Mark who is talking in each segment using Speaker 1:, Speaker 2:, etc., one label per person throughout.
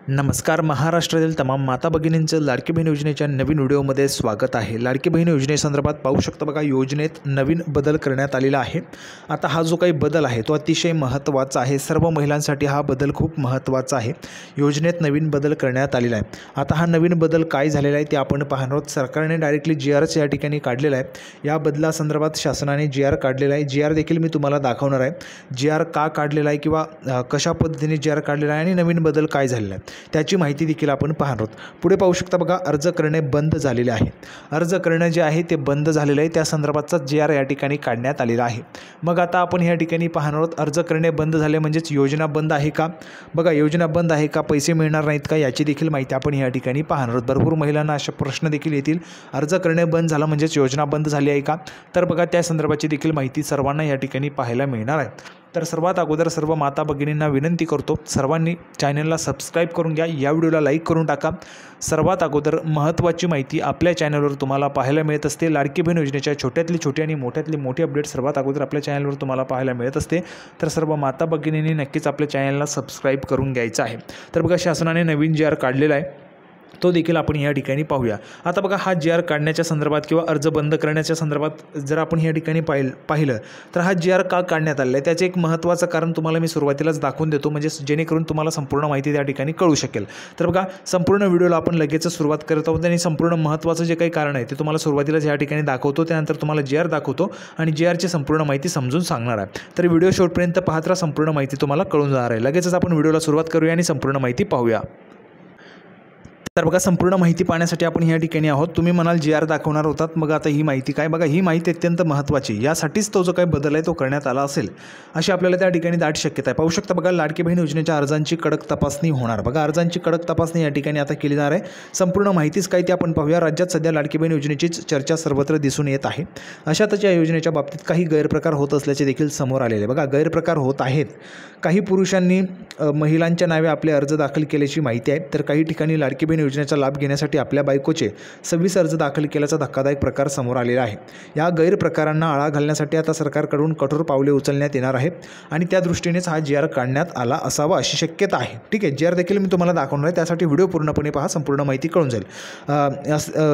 Speaker 1: नमस्कार. महाराष्ट्रातील तमाम माता भगिनींचं लाडकी बहीण योजनेच्या नवीन व्हिडिओमध्ये स्वागत आहे. लाडकी बहीण योजनेसंदर्भात पाहू शकता बघा, योजनेत नवीन बदल करण्यात आलेला आहे. आता हा जो काही बदल आहे तो अतिशय महत्त्वाचा आहे. सर्व महिलांसाठी हा बदल खूप महत्त्वाचा आहे. योजनेत नवीन बदल करण्यात आलेला आहे. आता हा नवीन बदल काय झालेला आहे ते आपण पाहणार आहोत. सरकारने डायरेक्टली GRच या ठिकाणी काढलेला आहे. या बदलासंदर्भात शासनाने GR काढलेला आहे. GR देखील मी तुम्हाला दाखवणार आहे. GR का काढलेला आहे किंवा कशा पद्धतीने GR काढलेला आहे आणि नवीन बदल काय झालेला आहे त्याची माहिती देखील आपण पाहणार आहोत. पुढे पाहू शकता बघा, अर्ज करणे बंद झालेले आहे. अर्ज करणं जे आहे ते बंद झालेलं आहे. त्या संदर्भातचा GR या ठिकाणी काढण्यात आलेला आहे. मग आता आपण या ठिकाणी पाहणार आहोत, अर्ज करणे बंद झाले म्हणजेच योजना बंद आहे का? बघा, योजना बंद आहे का, पैसे मिळणार नाहीत का, याची देखील माहिती आपण या ठिकाणी पाहणार आहोत. भरपूर महिलांना अशा प्रश्न देखील येतील, अर्ज करणे बंद झाला म्हणजेच योजना बंद झाली आहे का? तर बघा, त्या संदर्भाची देखील माहिती सर्वांना या ठिकाणी पाहायला मिळणार आहे. तर सर्वात अगोदर सर्व माता भगिनींना विनंती करतो, सर्वांनी चॅनलला सबस्क्राईब करून घ्या, या व्हिडिओला लाईक करून टाका. सर्वात अगोदर महत्त्वाची माहिती आपल्या चॅनलवर तुम्हाला पाहायला मिळत असते. लाडकी बहीण योजनेच्या छोट्यातली छोटी आणि मोठ्यातली मोठी अपडेट सर्वात अगोदर आपल्या चॅनलवर तुम्हाला पाहायला मिळत असते. तर सर्व माता भगिनींनी नक्कीच आपल्या चॅनलला सबस्क्राईब करून घ्यायचं आहे. तर बघा, शासनाने नवीन GR काढलेला आहे, तो देखील आपण या ठिकाणी पाहूया. आता बघा, हा GR काढण्याच्या संदर्भात किंवा अर्ज बंद करण्याच्या संदर्भात जर आपण या ठिकाणी पाहिलं तर हा GR का काढण्यात आलेला आहे त्याचे एक महत्त्वाचं कारण तुम्हाला मी सुरुवातीलाच दाखवून देतो, म्हणजे जेणेकरून तुम्हाला संपूर्ण माहिती त्या ठिकाणी कळू शकेल. तर बघा, संपूर्ण व्हिडिओला आपण लगेच सुरुवात करत आहोत आणि संपूर्ण महत्त्वाचं जे काही कारण आहे ते तुम्हाला सुरुवातीलाच या ठिकाणी दाखवतो. त्यानंतर तुम्हाला GR दाखवतो आणि GRची संपूर्ण माहिती समजून सांगणार आहे. तर व्हिडिओ शेवटपर्यंत पाहत राहा, संपूर्ण माहिती तुम्हाला कळून जाणार आहे. लगेचच आपण व्हिडिओला सुरुवात करूया आणि संपूर्ण माहिती पाहूया. तर बघा, संपूर्ण माहिती पाहण्यासाठी आपण या ठिकाणी आहोत. तुम्ही म्हणाल GR दाखवणार होतात, मग आता ही माहिती काय? बघा, ही माहिती अत्यंत महत्त्वाची, यासाठीच तो जो काही बदल आहे तो करण्यात आला असेल अशी आपल्याला त्या ठिकाणी दाट शक्यता आहे. पाहू शकता बघा, लाडकी बहीण योजनेच्या अर्जांची कडक तपासणी होणार. बघा, अर्जांची कडक तपासणी या ठिकाणी आता केली जाणार आहे. संपूर्ण माहितीच काय ते आपण पाहूया. राज्यात सध्या लाडकी बहीण योजनेचीच चर्चा सर्वत्र दिसून येत आहे. अशातच या योजनेच्या बाबतीत काही गैरप्रकार होत असल्याचे देखील समोर आलेले. बघा, गैरप्रकार होत आहेत. काही पुरुषांनी महिलांच्या नावे आपले अर्ज दाखल केल्याची माहिती आहे, तर काही ठिकाणी लाडकी बहीण योजनेचा लाभ घेण्यासाठी आपल्या बायकोचे 26 अर्ज दाखल केल्याचा धक्कादायक प्रकार समोर आलेला आहे. या गैरप्रकारांना आळा घालण्यासाठी आता सरकारकडून कठोर पावले उचलण्यात येणार आहेत आणि त्या दृष्टीनेच हा GR काढण्यात आला असावा अशी शक्यता आहे. ठीक आहे, GR देखील मी तुम्हाला दाखवणार आहे, त्यासाठी व्हिडिओ पूर्णपणे पहा, संपूर्ण माहिती कळून जाईल.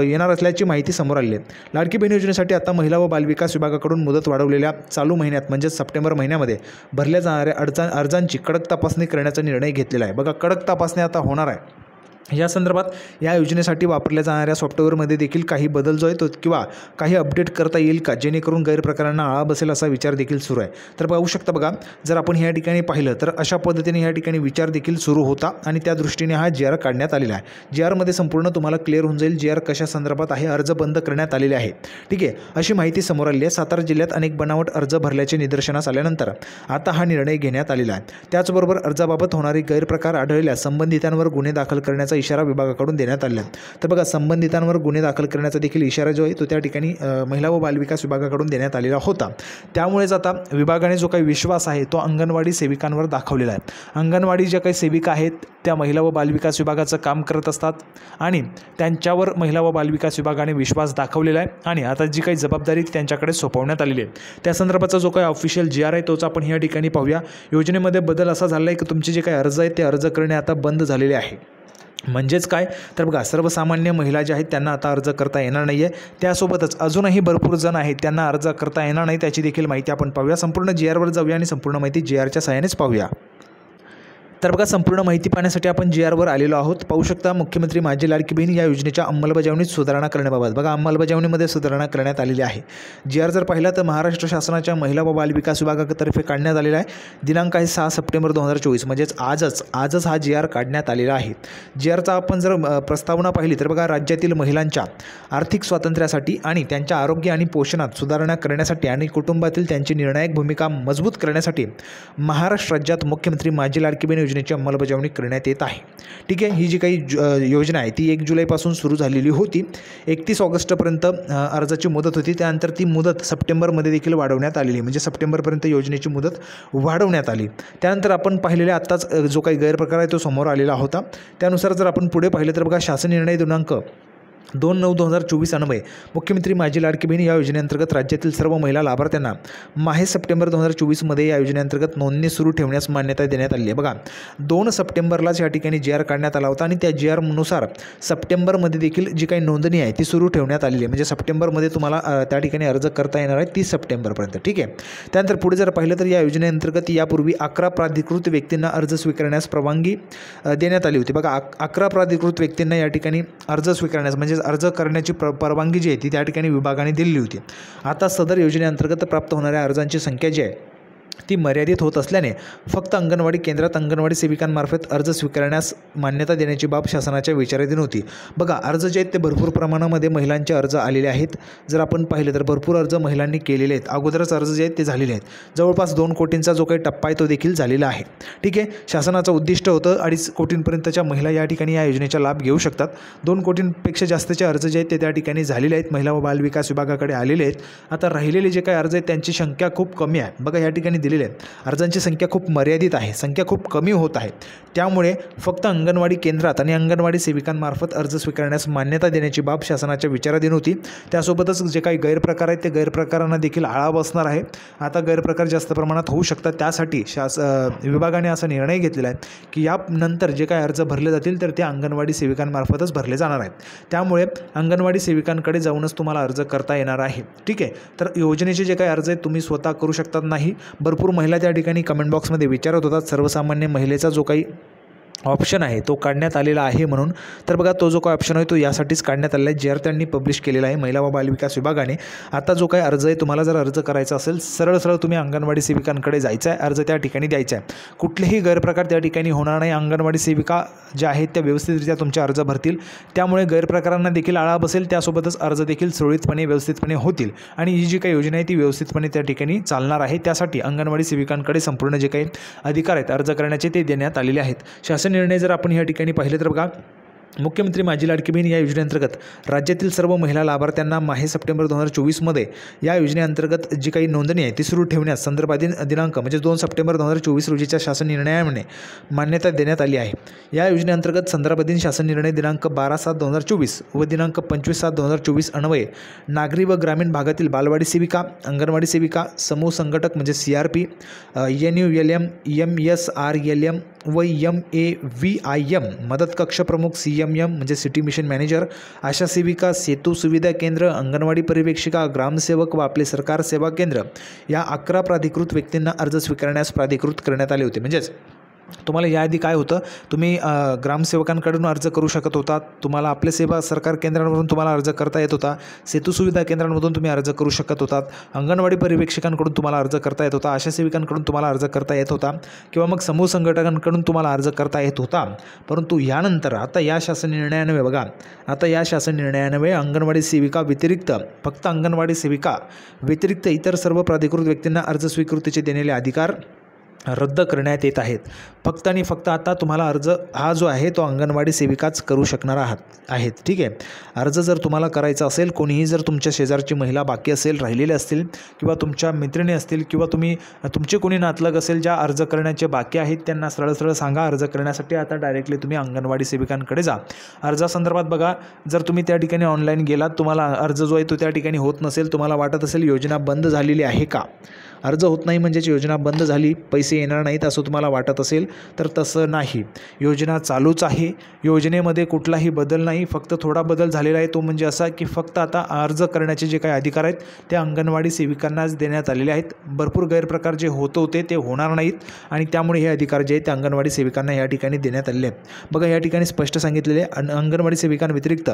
Speaker 1: येणार असल्याची माहिती समोर आली आहे. लाडकी बहीण योजनेसाठी आता महिला व बालविकास विभागाकडून मुदत वाढवलेल्या चालू महिन्यात म्हणजेच सप्टेंबर महिन्यामध्ये भरल्या जाणाऱ्या अर्जांची कडक तपासणी करण्याचा निर्णय घेतलेला आहे. बघा, कडक तपासणी आता होणार आहे. या संदर्भात या योजनेसाठी वापरल्या जाणाऱ्या सॉफ्टवेअरमध्ये देखील काही बदल जो आहे तो किंवा काही अपडेट करता येईल का, जेणेकरून गैरप्रकारांना आळा बसेल असा विचार देखील सुरू आहे. तर पाहू शकता बघा, जर आपण या ठिकाणी पाहिलं तर अशा पद्धतीने या ठिकाणी विचार देखील सुरू होता आणि त्या दृष्टीने हा GR काढण्यात आलेला आहे. GRमध्ये संपूर्ण तुम्हाला क्लिअर होऊन जाईल GR कशा संदर्भात आहे. अर्ज बंद करण्यात आलेले आहे, ठीक आहे, अशी माहिती समोर आली आहे. सातारा जिल्ह्यात अनेक बनावट अर्ज भरल्याचे निदर्शनास आल्यानंतर आता हा निर्णय घेण्यात आलेला आहे. त्याचबरोबर अर्जाबाबत होणारे गैरप्रकार आढळल्यास संबंधितांवर गुन्हे दाखल करण्याचा इशारा विभागाकडून देण्यात आला आहे. तर बघा, संबंधितांवर गुन्हे दाखल करण्याचा देखील इशारा जो आहे तो त्या ठिकाणी महिला व बालविकास विभागाकडून देण्यात आलेला होता. त्यामुळेच आता विभागाने जो काही विश्वास आहे तो अंगणवाडी सेविकांवर दाखवलेला आहे. अंगणवाडी ज्या काही सेविका आहेत त्या महिला व बालविकास विभागाचं काम करत असतात आणि त्यांच्यावर महिला व बालविकास विभागाने विश्वास दाखवलेला आहे आणि आता जी काही जबाबदारी त्यांच्याकडे सोपवण्यात आलेली आहे त्या संदर्भाचा जो काही ऑफिशियल GR आहे तोच आपण या ठिकाणी पाहूया. योजनेमध्ये बदल असा झाला आहे की तुमचे जे काही अर्ज आहेत ते अर्ज करणे आता बंद झालेले आहे. म्हणजेच काय, तर बघा, सर्वसामान्य महिला ज्या आहेत त्यांना आता अर्ज करता येणार नाही आहे. त्यासोबतच अजूनही भरपूर जण आहेत त्यांना अर्ज करता येणार नाही, त्याची देखील माहिती आपण पाहूया. संपूर्ण GRवर जाऊया आणि संपूर्ण माहिती GRच्या सहाय्यानेच पाहूया. तर बघा, संपूर्ण माहिती पाहण्यासाठी आपण GRवर आलेलो आहोत. पाहू शकता, मुख्यमंत्री माझी लाडकी बहीण या योजनेच्या अंमलबजावणीत सुधारणा करण्याबाबत बघा, अंमलबजावणीमध्ये सुधारणा करण्यात आलेली आहे. GR जर पाहिला तर महाराष्ट्र शासनाच्या महिला व बालविकास विभागातर्फे काढण्यात आलेला आहे. दिनांक आहे 6 सप्टेंबर 2024 म्हणजेच आजच हा GR काढण्यात आलेला आहे. GRचा आपण जर प्रस्तावना पाहिली तर बघा, राज्यातील महिलांच्या आर्थिक स्वातंत्र्यासाठी आणि त्यांच्या आरोग्य आणि पोषणात सुधारणा करण्यासाठी आणि कुटुंबातील त्यांची निर्णायक भूमिका मजबूत करण्यासाठी महाराष्ट्र राज्यात मुख्यमंत्री माझी लाडकी बहीण योजनेची अंमलबजावणी करण्यात येत आहे. ठीक आहे, ही जी काही योजना आहे ती 1 जुलैपासून सुरू झालेली होती. 31 ऑगस्टपर्यंत अर्जाची मुदत होती. त्यानंतर ती मुदत सप्टेंबरमध्ये देखील वाढवण्यात आलेली, म्हणजे सप्टेंबरपर्यंत योजनेची मुदत वाढवण्यात आली. त्यानंतर आपण पाहिलेल्या आत्ताच जो काही गैरप्रकार आहे तो समोर आलेला होता. त्यानुसार जर आपण पुढे पाहिलं तर बघा, शासन निर्णय दिनांक 2/9/2024 अन्वये मुख्यमंत्री माझी लाडकी बहीण या योजनेअंतर्गत राज्यातील सर्व महिला लाभार्थ्यांना माहे सप्टेंबर 2024मध्ये या योजनेअंतर्गत नोंदणी सुरू ठेवण्यास मान्यता देण्यात आली आहे. बघा 2 सप्टेंबरलाच या ठिकाणी जी आर काढण्यात आला होता आणि त्या जी आरनुसार सप्टेंबरमध्ये देखील जी काही नोंदणी आहे ती सुरू ठेवण्यात आलेली आहे. म्हणजे सप्टेंबरमध्ये तुम्हाला त्या ठिकाणी अर्ज करता येणार आहे 30 सप्टेंबरपर्यंत. ठीक आहे. त्यानंतर पुढे जर पाहिलं तर या योजनेअंतर्गत यापूर्वी 11 प्राधिकृत व्यक्तींना अर्ज स्वीकारण्यास परवानगी देण्यात आली होती. बघा 11 प्राधिकृत व्यक्तींना या ठिकाणी अर्ज स्वीकारण्यास म्हणजे अर्ज करण्याची परवानगी जी आहे ती त्या ठिकाणी विभागाने दिलेली होती. आता सदर योजनेअंतर्गत प्राप्त होणाऱ्या अर्जांची संख्या जी आहे ती मर्यादित होत असल्याने फक्त अंगणवाडी केंद्रात अंगणवाडी सेविकांमार्फत अर्ज स्वीकारण्यास मान्यता देण्याची बाब शासनाच्या विचाराधीन होती. बघा अर्ज जे आहेत ते भरपूर प्रमाणामध्ये महिलांचे अर्ज आलेले आहेत. जर आपण पाहिलं तर भरपूर अर्ज महिलांनी केलेले आहेत. अगोदरच अर्ज जे आहेत ते झालेले आहेत. जवळपास 2 कोटींचा जो काही टप्पा आहे तो देखील झालेला आहे. ठीक आहे. शासनाचं उद्दिष्ट होतं 2.5 कोटींपर्यंतच्या महिला या ठिकाणी या योजनेचा लाभ घेऊ शकतात. 2 कोटींपेक्षा जास्तचे अर्ज जे आहेत ते त्या ठिकाणी झालेले आहेत. महिला व बालविकास विभागाकडे आलेले आहेत. आता राहिलेले जे काही अर्ज आहेत त्यांची संख्या खूप कमी आहे. बघा या ठिकाणी दिलेले आहेत अर्जांची संख्या खूप मर्यादित आहे. संख्या खूप कमी होत आहे. त्यामुळे फक्त अंगणवाडी केंद्रात आणि अंगणवाडी सेविकांमार्फत अर्ज स्वीकारण्यास मान्यता देण्याची बाब शासनाच्या विचाराधीन होती. त्यासोबतच जे काही गैरप्रकार आहेत ते गैरप्रकारांना देखील आळा बसणार आहे. आता गैरप्रकार जास्त प्रमाणात होऊ शकतात. त्यासाठी विभागाने असा निर्णय घेतलेला आहे की यानंतर जे काही अर्ज भरले जातील तर ते अंगणवाडी सेविकांमार्फतच भरले जाणार आहेत. त्यामुळे अंगणवाडी सेविकांकडे जाऊनच तुम्हाला अर्ज करता येणार आहे. ठीक आहे. तर योजनेचे जे काही अर्ज आहेत तुम्ही स्वतः करू शकतात नाही. भरपूर महिला त्या ठिकाणी कमेंट बॉक्समध्ये विचारत होतात सर्वसामान्य महिलेचा जो काही ऑप्शन आहे तो काढण्यात आलेला आहे म्हणून. तर बघा तो जो काही ऑप्शन आहे तो यासाठीच काढण्यात आलेला आहे. जे आर त्यांनी पब्लिश केलेला आहे महिला व बालविकास विभागाने. आता जो काही अर्ज आहे तुम्हाला जर अर्ज करायचा असेल सरळ तुम्ही अंगणवाडी सेविकांकडे जायचं आहे. अर्ज त्या ठिकाणी द्यायचा आहे. कुठलेही गैरप्रकार त्या ठिकाणी होणार नाही. अंगणवाडी सेविका ज्या आहेत त्या व्यवस्थितरित्या तुमचे अर्ज भरतील. त्यामुळे गैरप्रकारांना देखील आळा बसेल. त्यासोबतच अर्ज देखील सुरळीतपणे व्यवस्थितपणे होतील आणि ही जी काही योजना आहे ती व्यवस्थितपणे त्या ठिकाणी चालणार आहे. त्यासाठी अंगणवाडी सेविकांकडे संपूर्ण जे काही अधिकार आहेत अर्ज करण्याचे ते देण्यात आलेले आहेत. शासन निर्णय जर आपण या ठिकाणी पाहिले तर बघा मुख्यमंत्री माझी लाडकी बहीण या योजनेअंतर्गत राज्यातील सर्व महिला लाभार्थ्यांना माहे सप्टेंबर 2024मध्ये या योजनेअंतर्गत जी काही नोंदणी आहे ती सुरू ठेवण्यास संदर्भातील दिनांक म्हणजे 2 सप्टेंबर 2024 रोजीच्या शासन निर्णयाने मान्यता देण्यात आली आहे. या योजनेअंतर्गत संदर्भातील शासन निर्णय दिनांक 12/7/2024 व दिनांक 25/7/2024 अन्वये नागरी व ग्रामीण भागातील बालवाडी सेविका, अंगणवाडी सेविका, समूह संघटक म्हणजे CRP, NULM, MSRLM व MAVIM, मदत कक्ष प्रमुख CMM म्हणजे सिटी मिशन मॅनेजर, आशा सेविका, सेतू सुविधा केंद्र, अंगणवाडी पर्यवेक्षिका, ग्रामसेवक व आपले सरकार सेवा केंद्र या 11 प्राधिकृत व्यक्तींना अर्ज स्वीकारण्यास प्राधिकृत करण्यात आले होते. म्हणजेच तुम्हाला याआधी काय होतं तुम्ही ग्रामसेवकांकडून अर्ज करू शकत होता. तुम्हाला आपले सेवा सरकार केंद्रांवरून तुम्हाला अर्ज करता येत होता. सेतू सुविधा केंद्रांमधून तुम्ही अर्ज करू शकत होतात. अंगणवाडी पर्यवेक्षकांकडून तुम्हाला अर्ज करता येत होता. आशा सेविकांकडून तुम्हाला अर्ज करता येत होता किंवा मग समूह संघटकांकडून तुम्हाला अर्ज करता येत होता. परंतु यानंतर आता या शासन निर्णयाने बघा आता या शासन निर्णयाने अंगणवाडी सेविका व्यतिरिक्त फक्त अंगणवाडी सेविका व्यतिरिक्त इतर सर्व प्राधिकृत व्यक्तींना अर्ज स्वीकृतीचे देण्याचे अधिकार रद्द करण्यात येत आहेत. फक्त आणि फक्त आता तुम्हाला अर्ज हा जो आहे तो अंगणवाडी सेविकाच करू शकणार आहेत. ठीक आहे. अर्ज जर तुम्हाला करायचा असेल कोणीही जर तुमच्या शेजारची महिला बाकी असेल राहिलेले असतील किंवा तुमच्या मैत्रिणी असतील किंवा तुमचे कोणी नातलग असेल ज्या अर्ज करण्याचे बाकी आहेत त्यांना सरळ सांगा अर्ज करण्यासाठी. आता डायरेक्टली तुम्ही अंगणवाडी सेविकांकडे जा. अर्जासंदर्भात बघा जर तुम्ही त्या ठिकाणी ऑनलाईन गेलात तुम्हाला अर्ज जो आहे तो त्या ठिकाणी होत नसेल तुम्हाला वाटत असेल योजना बंद झालेली आहे का अर्ज होत नाही म्हणजेच योजना बंद झाली पैसे येणार नाहीत असं तुम्हाला वाटत असेल तर तसं नाही. योजना चालूच आहे. योजनेमध्ये कुठलाही बदल नाही. फक्त थोडा बदल झालेला आहे तो म्हणजे असा की फक्त आता अर्ज करण्याचे जे काही अधिकार आहेत ते अंगणवाडी सेविकांनाच देण्यात आलेले आहेत. भरपूर गैरप्रकार जे होते ते होणार नाहीत आणि त्यामुळे हे अधिकार जे आहेत ते अंगणवाडी सेविकांना या ठिकाणी देण्यात आलेले आहेत. बघा या ठिकाणी स्पष्ट सांगितलेले अंगणवाडी सेविकांव्यतिरिक्त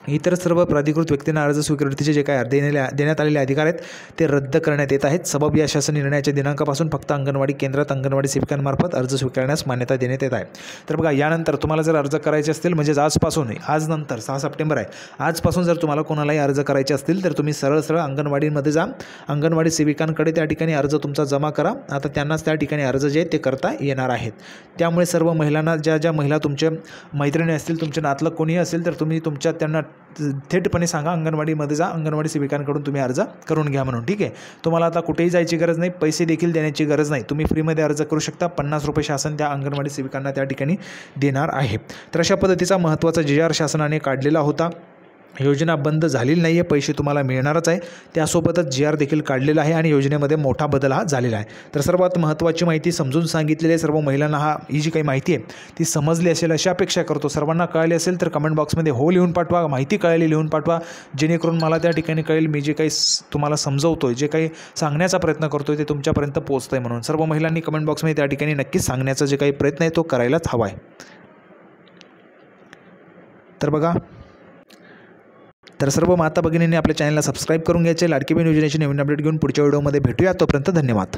Speaker 1: इतर सर्व प्राधिकृत व्यक्तींना अर्ज स्वीकृतीचे जे काय देण्यात आलेले अधिकार आहेत ते रद्द करण्यात येत आहेत. सबब या शासन निर्णयाच्या दिनांकापासून फक्त अंगणवाडी केंद्रात अंगणवाडी सेविकांमार्फत अर्ज स्वीकारण्यास मान्यता देण्यात येत आहे. तर बघा यानंतर तुम्हाला जर अर्ज करायचे असतील म्हणजे आजपासून आज नंतर 6 सप्टेंबर आहे आजपासून जर तुम्हाला कोणालाही अर्ज करायचे असतील तर तुम्ही सरळ अंगणवाडीमध्ये जा. अंगणवाडी सेविकांकडे त्या ठिकाणी अर्ज तुमचा जमा करा. आता त्यांनाच त्या ठिकाणी अर्ज जे ते करता येणार आहेत. त्यामुळे सर्व महिलांना ज्या महिला तुमच्या मैत्रिणी असतील तुमचे नातलग कोणीही असेल तर तुम्ही त्यांना थेटपणे सांगा अंगणवाडीमध्ये जा अंगणवाडी सेविकांकडून तुम्ही अर्ज करून घ्या म्हणून. ठीक आहे. तुम्हाला आता कुठेही जायची गरज नाही. पैसे देखील देण्याची गरज नाही. तुम्ही फ्रीमध्ये अर्ज करू शकता. 50 रुपये शासन त्या अंगणवाडी सेविकांना त्या ठिकाणी देणार आहे. तर अशा पद्धतीचा महत्त्वाचा JR शासनाने काढलेला होता. योजना बंद झालेली नाही आहे, पैसे तुम्हाला मिळणारच आहे. त्यासोबतच GR देखील काढलेला आहे आणि योजनेमध्ये मोठा बदल हा झालेला आहे. तर सर्वात महत्त्वाची माहिती समजून सांगितलेली आहे. सर्व महिलांना ही जी काही माहिती आहे ती समजली असेल अशी अपेक्षा करतो. सर्वांना कळली असेल तर कमेंट बॉक्समध्ये हो लिहून पाठवा, माहिती कळली लिहून पाठवा, जेणेकरून मला त्या ठिकाणी कळेल मी जे काही तुम्हाला समजवतो आहे, जे काही सांगण्याचा प्रयत्न करतो आहे ते तुमच्यापर्यंत पोहोचतं आहे. म्हणून सर्व महिलांनी कमेंट बॉक्समध्ये त्या ठिकाणी नक्कीच सांगण्याचा जे काही प्रयत्न आहे तो करायलाच हवा आहे. तर बघा, तर सर्व माता भगिनींनी आपल्या चॅनलला सबस्क्राईब करून घ्यायचे. लाडकी बहीण योजनेची नवीन अपडेट घेऊन पुढच्या व्हिडिओमध्ये भेटूया. तोपर्यंत धन्यवाद.